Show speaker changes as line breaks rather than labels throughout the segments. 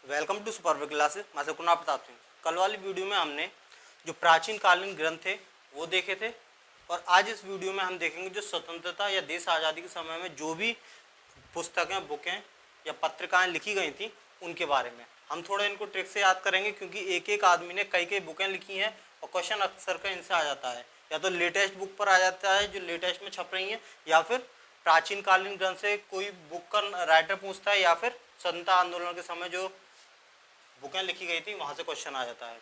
Welcome to super classes. मैं कुणाल प्रताप सिंह। कल वाली वीडियो में हमने जो प्राचीन कालीन ग्रंथ थे वो देखे थे और आज इस वीडियो में हम देखेंगे जो स्वतंत्रता या देश आज़ादी के समय में जो भी पुस्तकें, बुकें या पत्रिकाएं लिखी गई थी उनके बारे में। हम थोड़ा इनको ट्रिक से याद करेंगे क्योंकि एक एक आदमी ने कई कई बुकें लिखी हैं और क्वेश्चन अक्सर का इनसे आ जाता है, या तो लेटेस्ट बुक पर आ जाता है जो लेटेस्ट में छप रही हैं, या फिर प्राचीन कालीन ग्रंथ से कोई बुक का राइटर पूछता है, या फिर स्वतंत्रता आंदोलन के समय जो बुकें लिखी गई थी वहां से क्वेश्चन आ जाता है।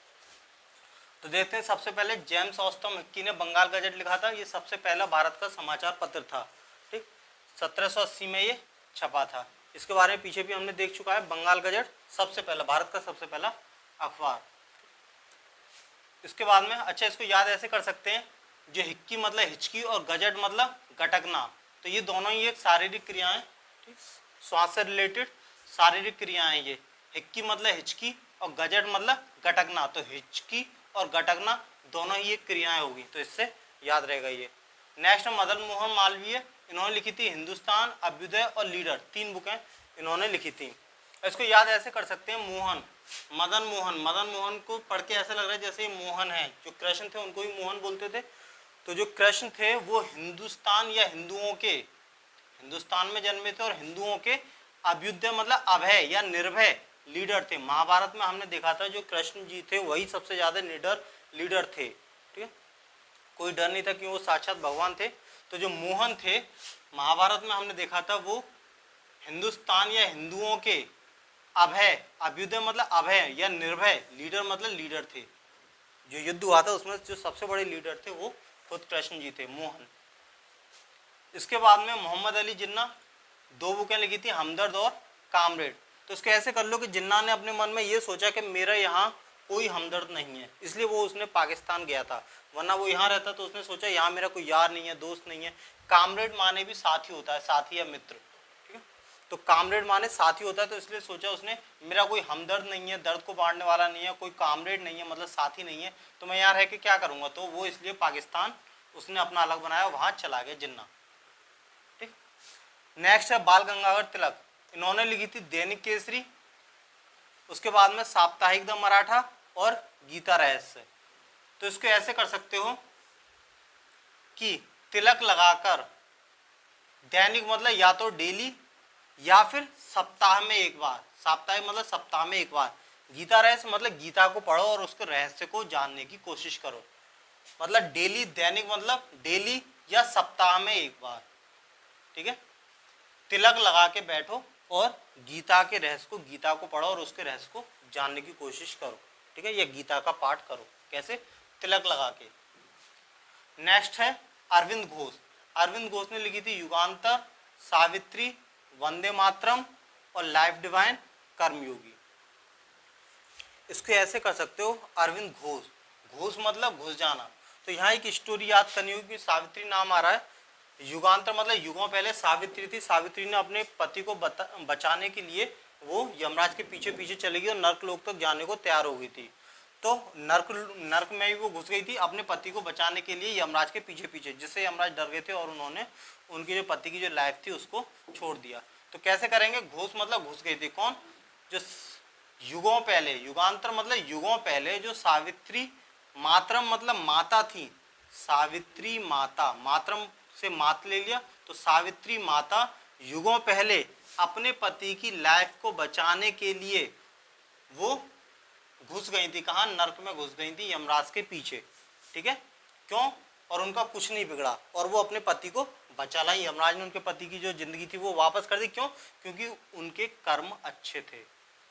तो देखते हैं, सबसे पहले जेम्स ऑस्टम हिक्की ने बंगाल गजट लिखा था। ये सबसे पहला भारत का समाचार पत्र था। ठीक, 1780 में ये छपा था। इसके बारे में पीछे भी हमने देख चुका है। बंगाल गजट सबसे पहला, भारत का सबसे पहला अखबार। इसके बाद में अच्छा, इसको याद ऐसे कर सकते हैं, जो हिक्की मतलब हिचकी और गजट मतलब गटकना, तो ये दोनों ही एक शारीरिक क्रियाएं, ठीक, श्वास से रिलेटेड शारीरिक क्रियाएं। ये हिक्की मतलब हिचकी और गजट मतलब गटकना, तो हिचकी और गटकना दोनों ही एक क्रियाएं होगी, तो इससे याद रहेगा ये। नेक्स्ट मदन मोहन मालवीय, इन्होंने लिखी थी हिंदुस्तान, अभ्युदय और लीडर, 3 बुकें इन्होंने लिखी थी। इसको याद ऐसे कर सकते हैं, मोहन, मदन मोहन, मदन मोहन को पढ़ के ऐसा लग रहा है जैसे मोहन है, जो कृष्ण थे उनको ही मोहन बोलते थे। तो जो कृष्ण थे वो हिंदुस्तान या हिंदुओं के, हिंदुस्तान में जन्मे थे और हिंदुओं के अभ्युदय मतलब अभय या निर्भय लीडर थे। महाभारत में हमने देखा था जो कृष्ण जी थे वही सबसे ज्यादा निडर लीडर थे। ठीक है, कोई डर नहीं था कि वो साक्षात भगवान थे। तो जो मोहन थे महाभारत में हमने देखा था वो हिंदुस्तान या हिंदुओं के अभय, अभ्युदय मतलब अभय या निर्भय, लीडर मतलब लीडर थे। जो युद्ध हुआ था उसमें जो सबसे बड़े लीडर थे वो खुद कृष्ण जी थे, मोहन। इसके बाद में मोहम्मद अली जिन्ना, 2 बुकें लिखी थी, हमदर्द और कामरेड। तो इसको ऐसे कर लो कि जिन्ना ने अपने मन में ये सोचा कि मेरा यहाँ कोई हमदर्द नहीं है, इसलिए वो उसने पाकिस्तान गया था, वरना वो यहाँ रहता तो उसने सोचा यहाँ मेरा कोई यार नहीं है, दोस्त नहीं है। कामरेड माने भी साथी होता है, साथी या मित्र। ठीक है, तो कामरेड माने साथी होता है, तो इसलिए सोचा उसने मेरा कोई हमदर्द नहीं है, दर्द को बांटने वाला नहीं है, कोई कामरेड नहीं है मतलब साथी नहीं है, तो मैं यहाँ रह के क्या करूँगा। तो वो इसलिए पाकिस्तान उसने अपना अलग बनाया, वहाँ चला गया जिन्ना। ठीक, नेक्स्ट है बाल गंगाधर तिलक, इन्होंने लिखी थी दैनिक केसरी, उसके बाद में साप्ताहिक द मराठा और गीता रहस्य। तो इसको ऐसे कर सकते हो कि तिलक लगाकर दैनिक मतलब या तो डेली या फिर सप्ताह में एक बार, साप्ताहिक मतलब सप्ताह में एक बार, गीता रहस्य मतलब गीता को पढ़ो और उसके रहस्य को जानने की कोशिश करो। मतलब डेली, दैनिक मतलब डेली या सप्ताह में एक बार। ठीक है, तिलक लगा के बैठो और गीता के रहस्य को, गीता को पढ़ो और उसके रहस्य को जानने की कोशिश करो। ठीक है, या गीता का पाठ करो। कैसे? तिलक लगा के। नेक्स्ट है अरविंद घोष, अरविंद घोष ने लिखी थी युगांतर, सावित्री, वंदे मातरम और लाइफ डिवाइन, कर्मयोगी। इसको ऐसे कर सकते हो, अरविंद घोष, घोष मतलब घुस जाना। तो यहाँ एक स्टोरी याद करनी होगी, सावित्री नाम आ रहा है, युगांतर मतलब युगों पहले सावित्री थी, सावित्री ने अपने पति को बचाने के लिए वो यमराज के पीछे पीछे चली गई और नर्क लोक तक जाने को तैयार हो गई थी। तो नर्क में भी वो घुस गई थी अपने पति को बचाने के लिए यमराज के पीछे पीछे, जिससे यमराज डर गए थे और उन्होंने उनकी जो पति की जो लाइफ थी उसको छोड़ दिया। तो कैसे करेंगे? घोष मतलब घुस गई थी। कौन? जो युगों पहले, युगांतर मतलब युगों पहले जो सावित्री, मातरम मतलब माता थी, सावित्री माता, मातरम से मात ले लिया, तो सावित्री माता युगों पहले अपने पति की लाइफ को बचाने के लिए वो घुस गई थी। कहाँ? नर्क में घुस गई थी यमराज के पीछे। ठीक है, क्यों? और उनका कुछ नहीं बिगड़ा और वो अपने पति को बचा लाई। यमराज ने उनके पति की जो जिंदगी थी वो वापस कर दी। क्यों? क्योंकि उनके कर्म अच्छे थे,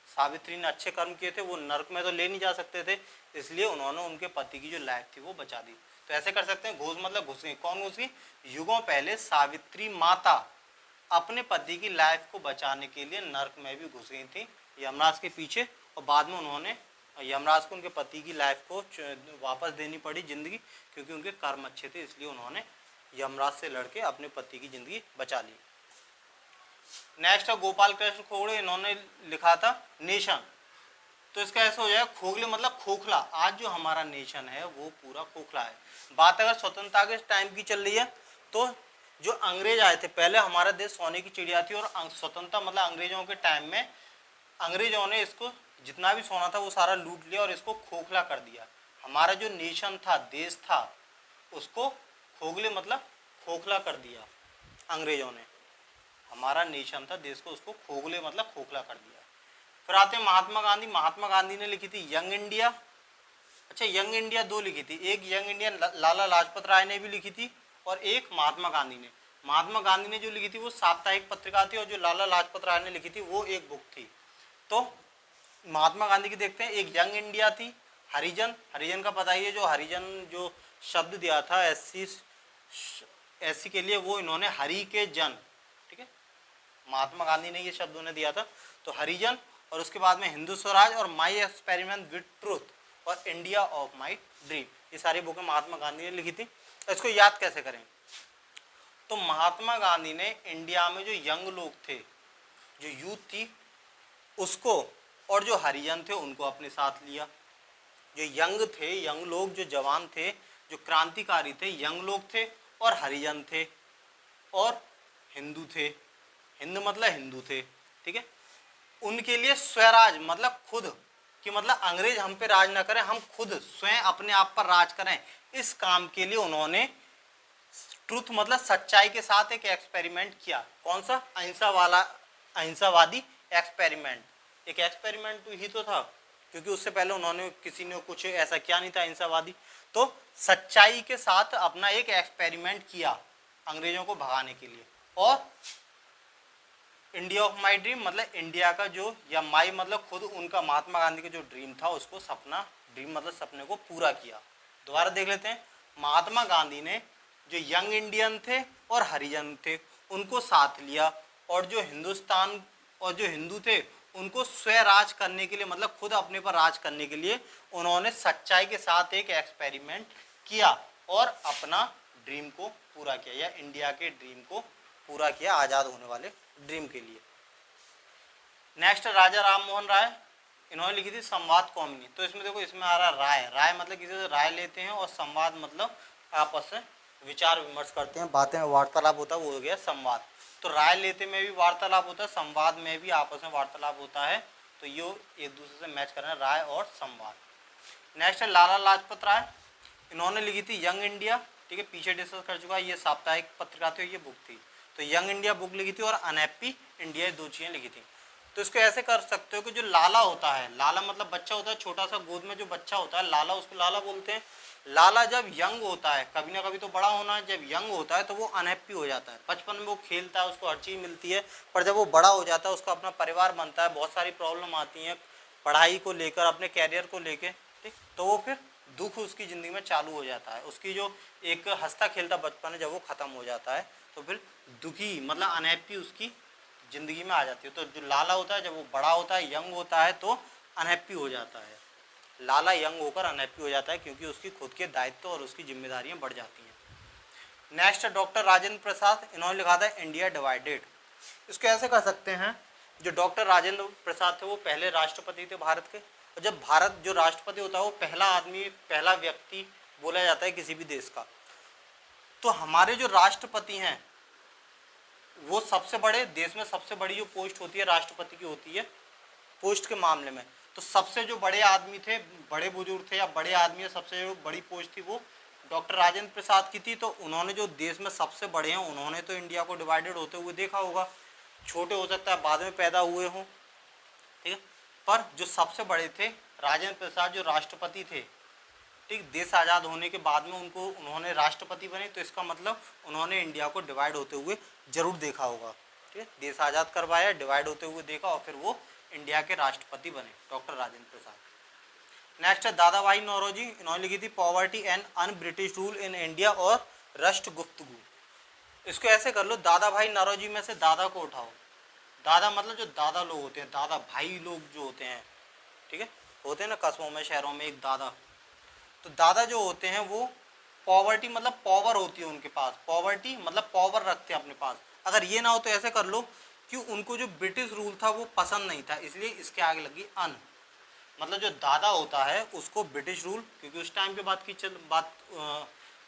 सावित्री ने अच्छे कर्म किए थे, वो नर्क में तो ले नहीं जा सकते थे, इसलिए उन्होंने उनके पति की जो लाइफ थी वो बचा दी। तो ऐसे कर सकते हैं, घोष मतलब घुस गई। कौन घुस गई? युगों पहले सावित्री माता अपने पति की लाइफ को बचाने के लिए नर्क में भी घुस गई थी यमराज के पीछे, और बाद में उन्होंने यमराज को उनके पति की लाइफ को वापस देनी पड़ी जिंदगी, क्योंकि उनके कर्म अच्छे थे, इसलिए उन्होंने यमराज से लड़के अपने पति की जिंदगी बचा ली। नेक्स्ट है गोपाल कृष्ण खोगड़े, इन्होंने लिखा था नेशन। तो इसका ऐसा हो जाएगा, खोगले मतलब खोखला। आज जो हमारा नेशन है वो पूरा खोखला है। बात अगर स्वतंत्रता के टाइम की चल रही है, तो जो अंग्रेज आए थे, पहले हमारा देश सोने की चिड़िया थी, और स्वतंत्रता मतलब अंग्रेजों के टाइम में अंग्रेजों ने इसको जितना भी सोना था वो सारा लूट लिया और इसको खोखला कर दिया। हमारा जो नेशन था, देश था, उसको खोखले मतलब खोखला कर दिया अंग्रेजों ने। हमारा नेशन था, देश को उसको खोखले मतलब खोखला कर दिया। फिर आते हैं महात्मा गांधी। महात्मा गांधी ने लिखी थी यंग इंडिया। अच्छा, यंग इंडिया दो लिखी थी, एक यंग इंडिया लाला लाजपत राय ने भी लिखी थी और एक महात्मा गांधी ने। महात्मा गांधी ने जो लिखी थी वो साप्ताहिक पत्रिका थी और जो लाला लाजपत राय ने लिखी थी वो एक बुक थी। तो महात्मा गांधी की देखते हैं, एक यंग इंडिया थी, हरिजन, हरिजन का पता ही है, जो हरिजन जो शब्द दिया था एससी के लिए, वो इन्होंने हरि के जन, ठीक है, महात्मा गांधी ने ये शब्द उन्हें दिया था। तो हरिजन, और उसके बाद में हिंदू स्वराज और माई एक्सपेरिमेंट विद ट्रूथ और इंडिया ऑफ माई ड्रीम, ये सारी बुकें महात्मा गांधी ने लिखी थी। इसको याद कैसे करें? तो महात्मा गांधी ने इंडिया में जो यंग लोग थे, जो यूथ थी, उसको, और जो हरिजन थे उनको अपने साथ लिया। जो यंग थे, यंग लोग, जो जवान थे, जो क्रांतिकारी थे, यंग लोग थे और हरिजन थे और हिंदू थे। हिंद मतलब हिंदू थे, ठीक है। उनके लिए स्वराज मतलब खुद, कि मतलब अंग्रेज हम पे राज ना करें, हम खुद स्वयं अपने आप पर राज करें, इस काम के लिए उन्होंने ट्रुथ मतलब सच्चाई के साथ एक एक्सपेरिमेंट किया। कौन सा? अहिंसावादी एक्सपेरिमेंट। एक एक्सपेरिमेंट ही तो था, क्योंकि उससे पहले उन्होंने किसी ने कुछ ऐसा किया नहीं था अहिंसावादी। तो सच्चाई के साथ अपना एक एक्सपेरिमेंट किया अंग्रेजों को भगाने के लिए। और इंडिया ऑफ माई ड्रीम मतलब इंडिया का जो, या माई मतलब खुद, उनका महात्मा गांधी का जो ड्रीम था उसको सपना, ड्रीम मतलब सपने को पूरा किया। दोबारा देख लेते हैं। महात्मा गांधी ने जो यंग इंडियन थे और हरिजन थे उनको साथ लिया, और जो हिंदुस्तान और जो हिंदू थे उनको स्वराज करने के लिए मतलब खुद अपने पर राज करने के लिए उन्होंने सच्चाई के साथ एक एक्सपेरिमेंट किया और अपना ड्रीम को पूरा किया, या इंडिया के ड्रीम को पूरा किया, आज़ाद होने वाले ड्रीम के लिए। नेक्स्ट राजा राम मोहन राय, इन्होंने लिखी थी संवाद कौमुदी। तो इसमें देखो, इसमें आ रहा राय, राय मतलब किसी से राय लेते हैं, और संवाद मतलब आपस में विचार विमर्श करते हैं, बातें वार्तालाप होता है, वो हो गया संवाद। तो राय लेते में भी वार्तालाप होता है, संवाद में भी आपस में वार्तालाप होता है। तो ये एक दूसरे से मैच करना है, राय और संवाद। नेक्स्ट है लाला लाजपत राय, इन्होंने लिखी थी यंग इंडिया, ठीक है, पीछे डिस्कस कर चुका है, ये साप्ताहिक पत्रिका थी, ये बुक थी। तो यंग इंडिया बुक लिखी थी और अनहैप्पी इंडिया, दो चीज़ें लिखी थी। तो इसको ऐसे कर सकते हो कि जो लाला होता है, लाला मतलब बच्चा होता है, छोटा सा गोद में जो बच्चा होता है लाला, उसको लाला बोलते हैं। लाला जब यंग होता है, कभी ना कभी तो बड़ा होना है, जब यंग होता है तो वो अनहैप्पी हो जाता है। बचपन में वो खेलता है, उसको हर चीज़ मिलती है, पर जब वो बड़ा हो जाता है, उसका अपना परिवार बनता है, बहुत सारी प्रॉब्लम आती हैं पढ़ाई को लेकर, अपने कैरियर को लेकर, ठीक, तो वो फिर दुख उसकी ज़िंदगी में चालू हो जाता है। उसकी जो एक हंसता खेलता बचपन है, जब वो ख़त्म हो जाता है तो फिर दुखी मतलब अनहैप्पी उसकी ज़िंदगी में आ जाती है। तो जो लाला होता है, जब वो बड़ा होता है, यंग होता है, तो अनहैप्पी हो जाता है। लाला यंग होकर अनहैप्पी हो जाता है, क्योंकि उसकी खुद के दायित्व और उसकी जिम्मेदारियां बढ़ जाती हैं। नेक्स्ट डॉक्टर राजेंद्र प्रसाद, इन्होंने लिखा था इंडिया डिवाइडेड। इसको ऐसे कर सकते हैं, जो डॉक्टर राजेंद्र प्रसाद थे वो पहले राष्ट्रपति थे भारत के, और जब भारत जो राष्ट्रपति होता है वो पहला आदमी, पहला व्यक्ति बोला जाता है किसी भी देश का। तो हमारे जो राष्ट्रपति हैं वो सबसे बड़े, देश में सबसे बड़ी जो पोस्ट होती है राष्ट्रपति की होती है पोस्ट के मामले में। तो सबसे जो बड़े आदमी थे, बड़े बुजुर्ग थे, या बड़े आदमी, सबसे जो बड़ी पोस्ट थी वो डॉक्टर राजेंद्र प्रसाद की थी। तो उन्होंने जो देश में सबसे बड़े हैं, उन्होंने तो इंडिया को डिवाइडेड होते हुए देखा होगा। छोटे हो सकता है बाद में पैदा हुए हों, ठीक है, पर जो सबसे बड़े थे राजेंद्र प्रसाद, जो राष्ट्रपति थे, ठीक, देश आज़ाद होने के बाद में उन्होंने राष्ट्रपति बने। तो इसका मतलब उन्होंने इंडिया को डिवाइड होते हुए जरूर देखा होगा, ठीक है, देश आज़ाद करवाया, डिवाइड होते हुए देखा, और फिर वो इंडिया के राष्ट्रपति बने, डॉक्टर राजेंद्र प्रसाद। नेक्स्ट है दादा भाई नौरोजी, इन्होंने लिखी थी poverty and un British rule in India और राष्ट्र गुफ्तगू। इसको ऐसे कर लो, दादा भाई नौरोजी में से दादा को उठाओ। दादा मतलब जो दादा लोग होते हैं, दादा भाई लोग जो होते हैं, ठीक है, होते हैं ना कस्बों में, शहरों में एक दादा। तो दादा जो होते हैं वो पॉवर्टी मतलब पावर होती है उनके पास, पॉवर्टी मतलब पावर रखते हैं अपने पास। अगर ये ना हो तो ऐसे कर लो कि उनको जो ब्रिटिश रूल था वो पसंद नहीं था, इसलिए इसके आगे लगी अन। मतलब जो दादा होता है उसको ब्रिटिश रूल, क्योंकि उस टाइम की बात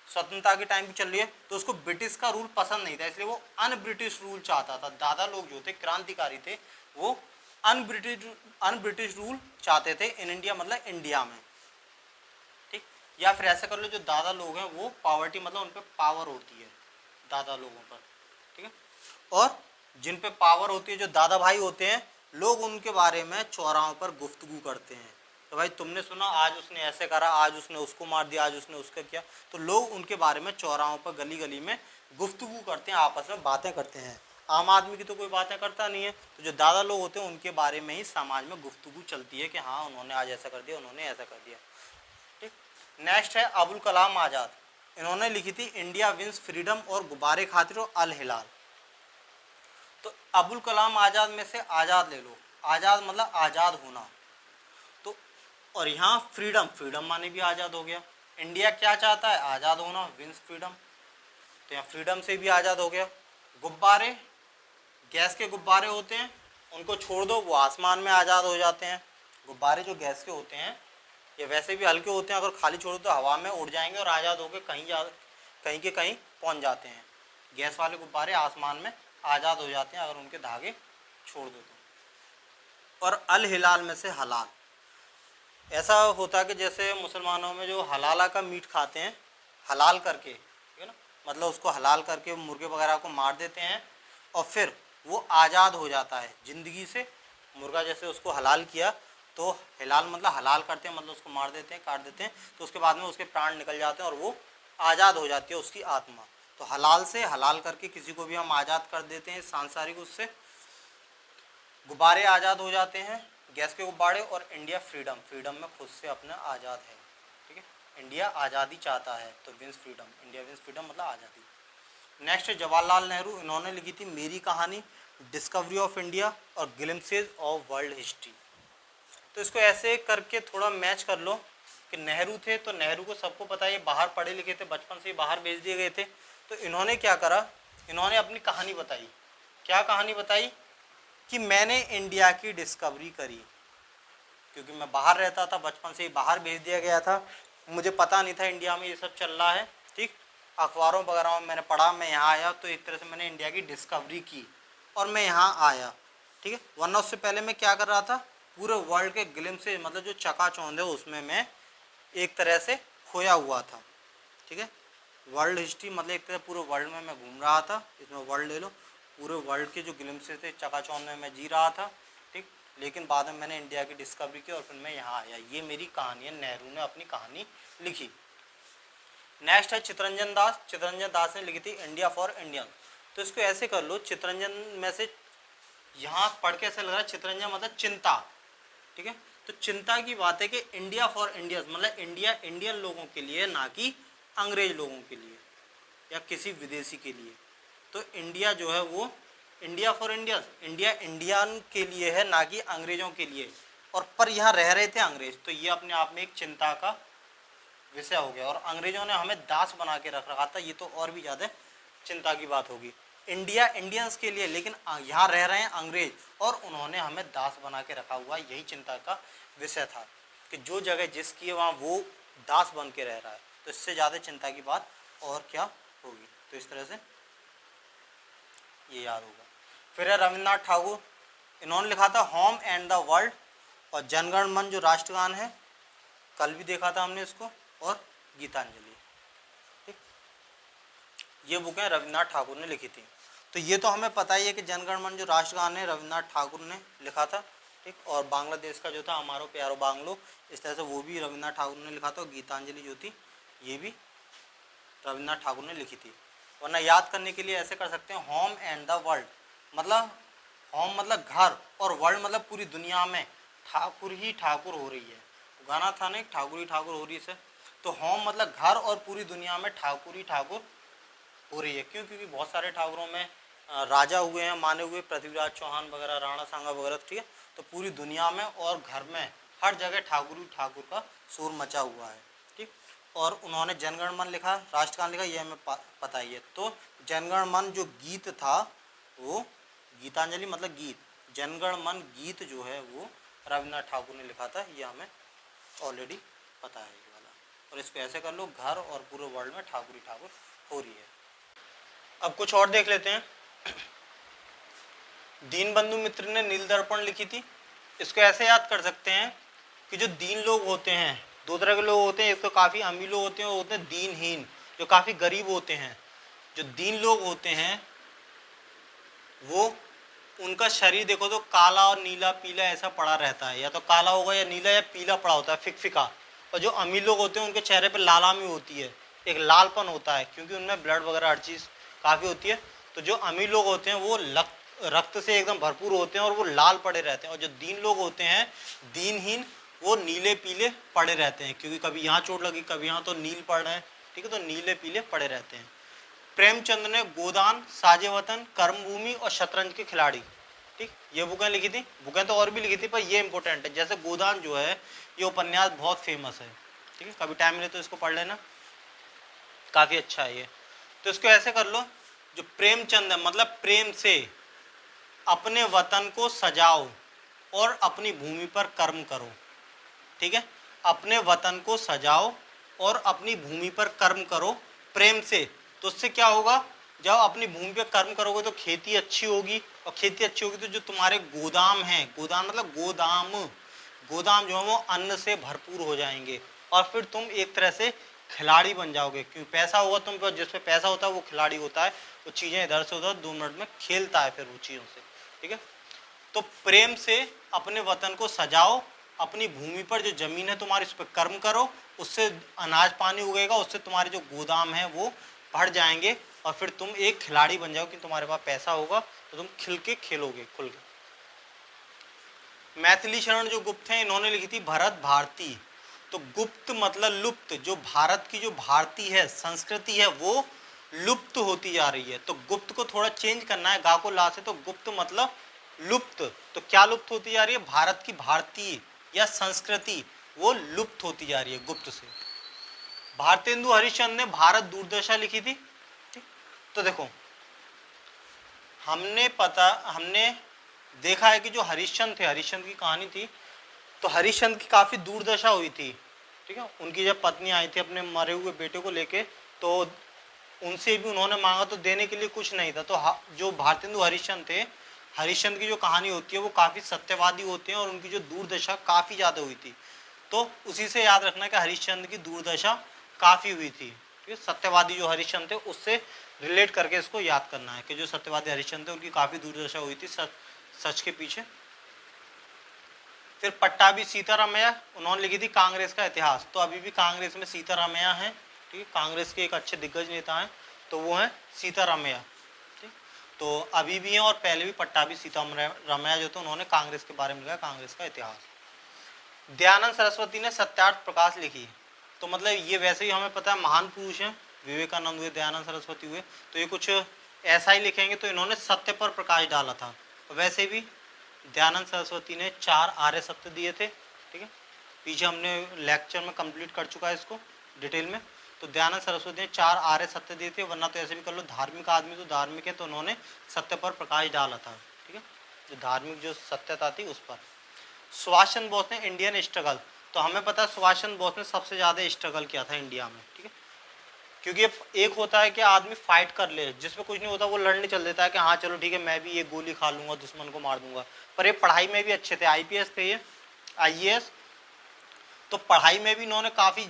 स्वतंत्रता के टाइम की चल रही है, तो उसको ब्रिटिश का रूल पसंद नहीं था, इसलिए वो अन ब्रिटिश रूल चाहता था। दादा लोग जो थे क्रांतिकारी थे, वो अनब्रिटिश रूल चाहते थे इन इंडिया, मतलब इंडिया में, ठीक। या फिर ऐसे कर लो, जो दादा लोग हैं वो पावर्टी, मतलब उन पे पावर होती है दादा लोगों पर, ठीक है। और जिन पे पावर होती है, जो दादा भाई होते हैं, लोग उनके बारे में चौराहों पर गुफ्तगू करते हैं। तो भाई तुमने सुना आज उसने ऐसे करा, आज उसने उसको मार दिया, आज उसने उसका किया, तो लोग उनके बारे में चौराहों पर गली गली में गुफ्तगू करते हैं, आपस में बातें करते हैं। आम आदमी की तो कोई बातें करता नहीं है, तो जो दादा लोग होते हैं उनके बारे में ही समाज में गुफ्तगू चलती है कि हाँ उन्होंने आज ऐसा कर दिया, उन्होंने ऐसा कर दिया, ठीक। नेक्स्ट है अबुल कलाम आज़ाद। इन्होंने लिखी थी इंडिया विंस फ्रीडम और गुब्बारे खातिर और अल हिलाल। तो अबुल कलाम आज़ाद में से आज़ाद ले लो, आज़ाद मतलब आज़ाद होना, तो और यहाँ फ्रीडम, फ्रीडम माने भी आज़ाद हो गया। इंडिया क्या चाहता है? आज़ाद होना, विंस फ्रीडम, तो यहाँ फ्रीडम से भी आज़ाद हो गया। गुब्बारे, गैस के गुब्बारे होते हैं, उनको छोड़ दो, वो आसमान में आज़ाद हो जाते हैं। गुब्बारे जो गैस के होते हैं ये वैसे भी हल्के होते हैं, अगर खाली छोड़ दो तो हवा में उड़ जाएंगे और आज़ाद होकर कहीं के कहीं पहुंच जाते हैं। गैस वाले गुब्बारे आसमान में आज़ाद हो जाते हैं अगर उनके धागे छोड़ दो तो। और अल हिलाल में से हलाल, ऐसा होता है कि जैसे मुसलमानों में जो हलाला का मीट खाते हैं, हलाल करके, ठीक है ना, मतलब उसको हलाल करके मुर्गे वगैरह को मार देते हैं और फिर वो आज़ाद हो जाता है ज़िंदगी से। मुर्गा जैसे उसको हलाल किया तो हिलाल मतलब हलाल करते हैं, मतलब उसको मार देते हैं, काट देते हैं, तो उसके बाद में उसके प्राण निकल जाते हैं और वो आज़ाद हो जाती है उसकी आत्मा। तो हलाल से हलाल करके किसी को भी हम आज़ाद कर देते हैं सांसारिक उससे। गुब्बारे आज़ाद हो जाते हैं, गैस के गुब्बारे। और इंडिया फ्रीडम, फ्रीडम में खुद से अपना आज़ाद है, ठीक है, इंडिया आज़ादी चाहता है, तो wins freedom, India wins freedom मतलब आज़ादी। नेक्स्ट है जवाहरलाल नेहरू। इन्होंने लिखी थी मेरी कहानी, डिस्कवरी ऑफ इंडिया और ग्लिम्पसेस ऑफ वर्ल्ड हिस्ट्री। तो इसको ऐसे करके थोड़ा मैच कर लो कि नेहरू थे तो नेहरू को सबको पता है ये बाहर पढ़े लिखे थे, बचपन से ही बाहर भेज दिए गए थे। तो इन्होंने क्या करा, इन्होंने अपनी कहानी बताई। क्या कहानी बताई? कि मैंने इंडिया की डिस्कवरी करी, क्योंकि मैं बाहर रहता था, बचपन से ही बाहर भेज दिया गया था, मुझे पता नहीं था इंडिया में ये सब चल रहा है, ठीक। अखबारों वगैरह में मैंने पढ़ा, मैं यहाँ आया तो एक तरह से मैंने इंडिया की डिस्कवरी की और मैं यहाँ आया, ठीक है। वरना उससे पहले मैं क्या कर रहा था, पूरे वर्ल्ड के ग्लिम्स से, मतलब जो चकाचौंध है उसमें मैं एक तरह से खोया हुआ था, ठीक है। वर्ल्ड हिस्ट्री मतलब एक तरह पूरे वर्ल्ड में मैं घूम रहा था, इसमें वर्ल्ड ले लो, पूरे वर्ल्ड के जो ग्लिम्सेस थे चकाचौंध में मैं जी रहा था, ठीक। लेकिन बाद में मैंने इंडिया की डिस्कवरी की और फिर मैं यहाँ आया। ये मेरी कहानी है, नेहरू ने अपनी कहानी लिखी। नेक्स्ट है चितरंजन दास। चितरंजन दास ने लिखी थी इंडिया फॉर इंडियन। तो इसको ऐसे कर लो, चितरंजन में से यहाँ पढ़ के ऐसा लग रहा है चितरंजन मतलब चिंता, ठीक है। तो चिंता की बात है कि इंडिया फॉर इंडियंस मतलब इंडिया इंडियन लोगों के लिए, ना कि अंग्रेज लोगों के लिए या किसी विदेशी के लिए। तो इंडिया जो है वो India for Indians, India Indian के लिए है, ना कि अंग्रेजों के लिए। और पर यहाँ रह रहे थे अंग्रेज, तो ये अपने आप में एक चिंता का विषय हो गया। और अंग्रेजों ने हमें दास बना के रख रखा था, ये तो और भी ज़्यादा चिंता की बात होगी। इंडिया इंडियंस के लिए, लेकिन यहाँ रह रहे हैं अंग्रेज और उन्होंने हमें दास बना के रखा हुआ, यही चिंता का विषय था कि जो जगह जिसकी है वहाँ वो दास बन के रह रहा है। तो इससे ज़्यादा चिंता की बात और क्या होगी। तो इस तरह से ये याद होगा। फिर है रविन्द्रनाथ ठाकुर। इन्होंने लिखा था होम एंड द वर्ल्ड और जनगण मन जो राष्ट्रगान है, कल भी देखा था हमने इसको, और गीतांजलि, ठीक। ये बुकें रविन्द्रनाथ ठाकुर ने लिखी थी। तो ये तो हमें पता ही है कि जनगण मन जो राष्ट्रगान है रविन्द्रनाथ ठाकुर ने लिखा था, ठीक। और बांग्लादेश का जो था हमारो प्यारो बांग्लो, इस तरह से वो भी रविन्द्रनाथ ठाकुर ने लिखा था। और गीतांजलि जो थी ये भी रविन्द्रनाथ ठाकुर ने लिखी थी। वरना याद करने के लिए ऐसे कर सकते हैं होम एंड द वर्ल्ड, मतलब होम मतलब घर और वर्ल्ड मतलब पूरी दुनिया में ठाकुर ही ठाकुर हो रही है। गाना था ना, ठाकुर ही ठाकुर हो रही है। तो होम मतलब घर और पूरी दुनिया में ठाकुर ही ठाकुर हो रही है। क्यों? क्योंकि बहुत सारे ठाकुरों में राजा हुए हैं माने हुए, पृथ्वीराज चौहान वगैरह, राणा सांगा वगैरह, ठीक है। तो पूरी दुनिया में और घर में हर जगह ठाकुर ही ठाकुर का शोर मचा हुआ है, ठीक। और उन्होंने जनगण मन लिखा, राष्ट्रगान लिखा, ये हमें पता ही है। तो जनगण मन जो गीत था वो गीतांजलि मतलब गीत, जनगण मन गीत जो है वो रविन्द्रनाथ ठाकुर ने लिखा था, ये हमें ऑलरेडी पता है ये वाला। और इसको ऐसे कर लो, घर और पूरे वर्ल्ड में ठाकुर ही ठाकुर हो रही है। अब कुछ और देख लेते हैं। दीनबंधु मित्र ने नील दर्पण लिखी थी, इसको ऐसे याद कर सकते हैं कि जो दीन लोग होते हैं, दो तरह के लोग होते हैं, एक तो काफ़ी अमीर लोग होते हैं और होते हैं दीनहीन, जो काफ़ी गरीब होते हैं। जो दीन लोग होते हैं वो, उनका शरीर देखो तो काला और नीला पीला ऐसा पड़ा रहता है, या तो काला होगा या नीला या पीला पड़ा होता है, फिकफिका। और जो अमीर लोग होते हैं उनके चेहरे पर लालामी होती है, एक लालपन होता है, क्योंकि उनमें ब्लड वगैरह हर चीज़ काफ़ी होती है। तो जो अमीर लोग होते हैं वो रक्त से एकदम भरपूर होते हैं और वो लाल पड़े रहते हैं, और जो दीन लोग होते हैं दीनहीन, वो नीले पीले पड़े रहते हैं, क्योंकि कभी यहाँ चोट लगी कभी यहाँ, तो नील पड़ रहे हैं, ठीक है, तो नीले पीले पड़े रहते हैं। प्रेमचंद ने गोदान, साजे वतन, कर्मभूमि और शतरंज के खिलाड़ी, ठीक, ये बुकें लिखी थी। बुकें तो और भी लिखी थी पर ये इंपॉर्टेंट है। जैसे गोदान जो है ये उपन्यास बहुत फेमस है, ठीक है, कभी टाइम मिले तो इसको पढ़ लेना, काफ़ी अच्छा है ये। तो इसको ऐसे कर लो, जो प्रेमचंद है मतलब प्रेम से अपने वतन को सजाओ और अपनी भूमि पर कर्म करो, ठीक है, अपने वतन को सजाओ और अपनी भूमि पर कर्म करो प्रेम से। तो उससे क्या होगा, जब अपनी भूमि पर कर्म करोगे तो खेती अच्छी होगी, और खेती अच्छी होगी तो जो तुम्हारे गोदाम हैं, गोदाम मतलब गोदाम, गोदाम जो है वो अन्न से भरपूर हो जाएंगे, और फिर तुम एक तरह से खिलाड़ी बन जाओगे, क्योंकि पैसा होगा तुम पर, जिस पे पैसा होता है वो खिलाड़ी होता है, वो चीज़ें इधर से उधर 2 मिनट में खेलता है फिर वो चीज़ों से, ठीक है। तो प्रेम से अपने वतन को सजाओ, अपनी भूमि पर जो जमीन है तुम्हारी उस पर कर्म करो, उससे अनाज पानी उगेगा, उससे तुम्हारे जो गोदाम है वो बढ़ जाएंगे, और फिर तुम एक खिलाड़ी बन जाओ कि तुम्हारे पास पैसा होगा तो तुम खिल के खेलोगे खुल के। मैथिली शरण जो गुप्त हैं इन्होंने लिखी थी भरत भारती। तो गुप्त मतलब लुप्त, जो भारत की जो भारतीय है संस्कृति है वो लुप्त होती जा रही है। तो गुप्त को थोड़ा चेंज करना है, गा को ला से, तो गुप्त मतलब लुप्त। तो क्या लुप्त होती जा रही है, भारत की भारतीय या संस्कृति वो लुप्त होती जा रही है गुप्त से। भारतेंदु हरिश्चंद्र ने भारत दुर्दशा लिखी थी। तो देखो हमने देखा है कि जो हरिश्चंद्र थे, हरिश्चंद्र की कहानी थी, तो हरिश्चंद्र की काफ़ी दुर्दशा हुई थी, ठीक है। उनकी जब पत्नी आई थी अपने मरे हुए बेटे को लेके, तो उनसे भी उन्होंने मांगा तो देने के लिए कुछ नहीं था। तो जो भारतेंदु हरिश्चंद्र थे, हरिश्चंद्र की जो कहानी होती है वो काफ़ी सत्यवादी होते हैं, और उनकी जो दुर्दशा काफ़ी ज़्यादा हुई थी। तो उसी से याद रखना कि हरिश्चंद्र की दुर्दशा काफ़ी हुई थी, ठीक है। सत्यवादी जो हरिश्चंद्र थे उससे रिलेट करके इसको याद करना है कि जो सत्यवादी हरिश्चंद्र थे उनकी काफ़ी दुर्दशा हुई थी सच के पीछे। फिर पट्टाभी सीतारामैया, उन्होंने लिखी थी कांग्रेस का इतिहास। तो अभी भी कांग्रेस में सीतारामैया हैं, ठीक है, कांग्रेस के एक अच्छे दिग्गज नेता हैं, तो वो हैं सीतारामैया, ठीक। तो अभी भी हैं और पहले भी पट्टाभी सीतारामैया जो थे उन्होंने कांग्रेस के बारे में लिखा, कांग्रेस का इतिहास। दयानंद सरस्वती ने सत्यार्थ प्रकाश लिखी। तो मतलब ये वैसे ही हमें पता है महान पुरुष हैं, विवेकानंद हुए, दयानंद सरस्वती हुए, तो ये कुछ ऐसा ही लिखेंगे, तो इन्होंने सत्य पर प्रकाश डाला था। तो वैसे भी दयानंद सरस्वती ने 4 आर्य सत्य दिए थे, ठीक है, पीछे हमने लेक्चर में कंप्लीट कर चुका है इसको डिटेल में। तो दयानंद सरस्वती ने 4 आर्य सत्य दिए थे, वरना तो ऐसे भी कर लो धार्मिक आदमी तो धार्मिक है, तो उन्होंने सत्य पर प्रकाश डाला था, ठीक है, जो धार्मिक जो सत्यता थी उस पर। सुभाष चंद्र बोस ने इंडियन स्ट्रगल, तो हमें पता है सुभाष चंद्र बोस ने सबसे ज़्यादा स्ट्रगल किया था इंडिया में, ठीक है, क्योंकि एक होता है कि आदमी फाइट कर ले, जिसमें कुछ नहीं होता वो लड़ने चल देता है कि हाँ चलो ठीक है मैं भी ये गोली खा लूँगा, दुश्मन को मार दूंगा। पर ये पढ़ाई में भी अच्छे थे, आईपीएस थे ये, आईएएस। तो पढ़ाई में भी इन्होंने काफ़ी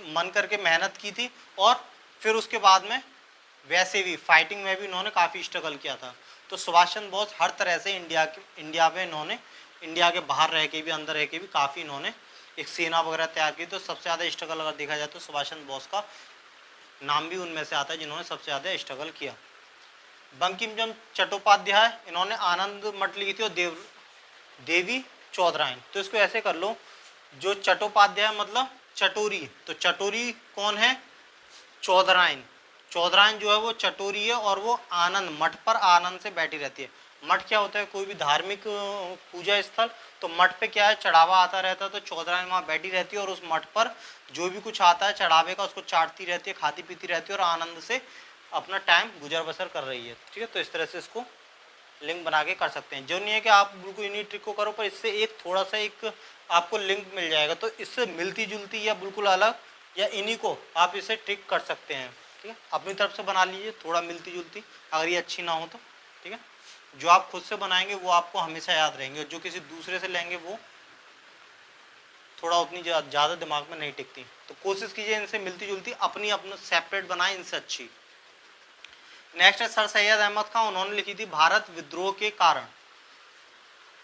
मन करके मेहनत की थी, और फिर उसके बाद में वैसे भी फाइटिंग में भी इन्होंने काफ़ी स्ट्रगल किया था। तो सुभाष चंद्र बोस हर तरह से इंडिया में इन्होंने, इंडिया के बाहर रह के भी अंदर रह के भी काफ़ी इन्होंने एक सेना वगैरह तैयार की। तो सबसे ज़्यादा स्ट्रगल अगर देखा जाए तो सुभाष चंद्र बोस का नाम भी उनमें से आता है जिन्होंने सबसे ज़्यादा स्ट्रगल किया। बंकिम चंद्र चट्टोपाध्याय, इन्होंने आनंद मठ लिखी थी, और देवी चौधराइन। तो इसको ऐसे कर लो, जो चट्टोपाध्याय मतलब चटोरी, तो चटोरी कौन है, चौधराइन। चौधराइन जो है वो चटोरी है, और वो आनंद मठ पर आनंद से बैठी रहती है। मठ क्या होता है, कोई भी धार्मिक पूजा स्थल, तो मठ पे क्या है चढ़ावा आता रहता है, तो चौधराइन वहाँ बैठी रहती है, और उस मठ पर जो भी कुछ आता है चढ़ावे का उसको चाटती रहती है, खाती पीती रहती है, और आनंद से अपना टाइम गुजर बसर कर रही है, ठीक है। तो इस तरह से इसको लिंक बना के कर सकते हैं। जो नहीं है कि आप बिल्कुल इन्हीं ट्रिक को करो, पर इससे एक थोड़ा सा एक आपको लिंक मिल जाएगा, तो इससे मिलती जुलती या बिल्कुल अलग या इन्हीं को आप इसे ट्रिक कर सकते हैं, ठीक है। अपनी तरफ से बना लीजिए थोड़ा मिलती जुलती, अगर ये अच्छी ना हो तो, ठीक है। जो आप खुद से बनाएंगे वो आपको हमेशा याद रहेंगे, और जो किसी दूसरे से लेंगे वो थोड़ा उतनी ज़्यादा दिमाग में नहीं टिकती। तो कोशिश कीजिए इनसे मिलती जुलती अपनी अपना सेपरेट बनाए, इनसे अच्छी। नेक्स्ट है सर सैयद अहमद खान, उन्होंने लिखी थी भारत विद्रोह के कारण।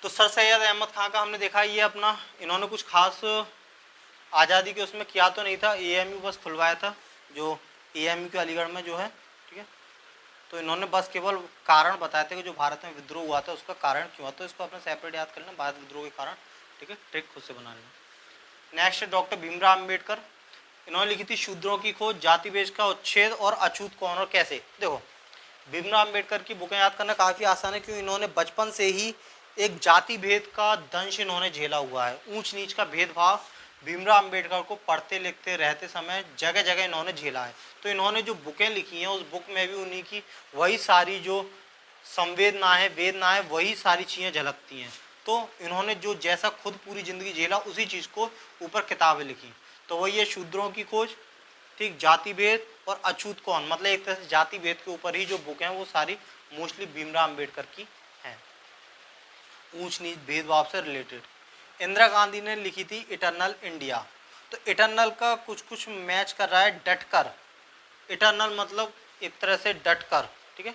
तो सर सैयद अहमद खान का हमने देखा ये अपना, इन्होंने कुछ खास आज़ादी के उसमें किया तो नहीं था, एएमयू बस खुलवाया था, जो एएमयू के अलीगढ़ में जो है, ठीक है। तो इन्होंने बस केवल कारण बताए थे कि जो भारत में विद्रोह हुआ था उसका कारण क्यों हुआ, तो इसको अपने सेपरेट याद कर लेना, भारत विद्रोह के कारण, ठीक है, ट्रिक खुद से बना लेना। नेक्स्ट है डॉक्टर भीमराव अम्बेडकर, इन्होंने लिखी थी शूद्रों की खोज, जाति भेद का उच्छेद और अछूत कौन और कैसे। देखो भीमराव अम्बेडकर की बुकें याद करना काफ़ी आसान है, क्योंकि इन्होंने बचपन से ही एक जाति भेद का दंश इन्होंने झेला हुआ है, ऊंच नीच का भेदभाव भीमराव अम्बेडकर को पढ़ते लिखते रहते समय जगह जगह इन्होंने झेला है। तो इन्होंने जो बुकें लिखी हैं उस बुक में भी उन्हीं की वही सारी जो संवेदना है, वेदना है, वही सारी चीज़ें झलकती हैं। तो इन्होंने जो जैसा खुद पूरी जिंदगी झेला उसी चीज़ को ऊपर किताबें लिखी। तो वही है शूद्रों की खोज, ठीक, जाति भेद और अछूत कौन, मतलब एक तरह से जाति भेद के ऊपर ही जो बुक हैं वो सारी मोस्टली भीमराव अम्बेडकर की हैं, ऊंच नीच भेदभाव से रिलेटेड। इंदिरा गांधी ने लिखी थी इटर्नल इंडिया। तो इटर्नल का कुछ कुछ मैच कर रहा है डटकर, इटर्नल मतलब एक तरह से डटकर, ठीक है,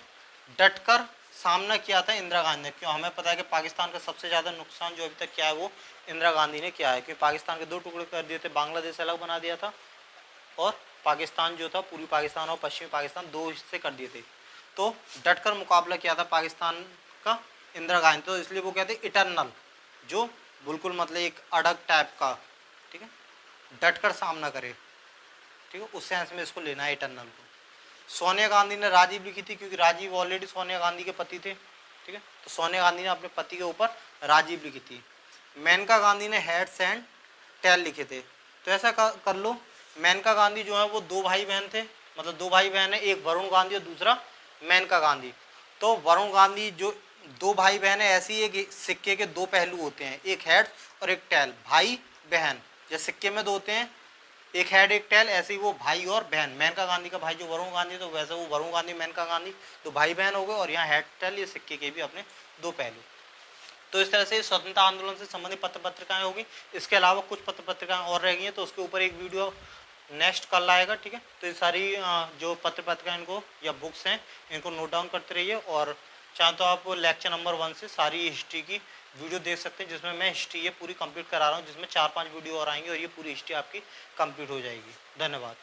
डटकर सामना किया था इंदिरा गांधी ने। क्यों, हमें पता है कि पाकिस्तान का सबसे ज़्यादा नुकसान जो अभी तक किया है वो इंदिरा गांधी ने किया है, क्योंकि पाकिस्तान के दो टुकड़े कर दिए थे, बांग्लादेश अलग बना दिया था और पाकिस्तान जो था पूर्वी पाकिस्तान और पश्चिमी पाकिस्तान दो हिस्से कर दिए थे। तो डटकर मुकाबला किया था पाकिस्तान का इंदिरा गांधी, तो इसलिए वो कहते इटर्नल, जो बिल्कुल मतलब एक अड़ग टाइप का, ठीक है, डटकर सामना करे, ठीक है, उस सेंस में इसको लेना है इटर्नल को। सोनिया गांधी ने राजीव लिखी थी, क्योंकि राजीव ऑलरेडी सोनिया गांधी के पति थे, ठीक है, तो सोनिया गांधी ने अपने पति के ऊपर राजीव लिखी थी। मेनका गांधी ने हेड्स एंड टेल लिखे थे। तो ऐसा कर लो, मेनका गांधी जो है वो दो भाई बहन थे, मतलब दो भाई बहन है, एक वरुण गांधी और दूसरा मेनका गांधी। तो वरुण गांधी जो दो भाई बहन है, ऐसी एक सिक्के के दो पहलू होते हैं, एक हेड और एक टेल, भाई बहन, जैसे सिक्के में दो होते हैं, एक हेड एक टेल, ऐसे ही वो भाई और बहन। मेनका गांधी का भाई जो वरुण गांधी, तो वैसे वो वरुण गांधी मेनका गांधी तो भाई बहन हो गए, और यहाँ हेड टेल ये सिक्के के भी अपने दो पहलू। तो इस तरह से स्वतंत्रता आंदोलन से संबंधित पत्र पत्रिकाएं होगी। इसके अलावा कुछ पत्र पत्रिकाएं और रह गई हैं, तो उसके ऊपर एक वीडियो नेक्स्ट कल आएगा, ठीक है। तो ये सारी जो पत्र पत्रिकाएं इनको या बुक्स हैं इनको नोट डाउन करते रहिए, और चाहे तो आप लेक्चर नंबर 1 से सारी हिस्ट्री की वीडियो देख सकते हैं, जिसमें मैं हिस्ट्री ये पूरी कंप्लीट करा रहा हूँ, जिसमें 4-5 वीडियो और आएंगे और ये पूरी हिस्ट्री आपकी कंप्लीट हो जाएगी। धन्यवाद।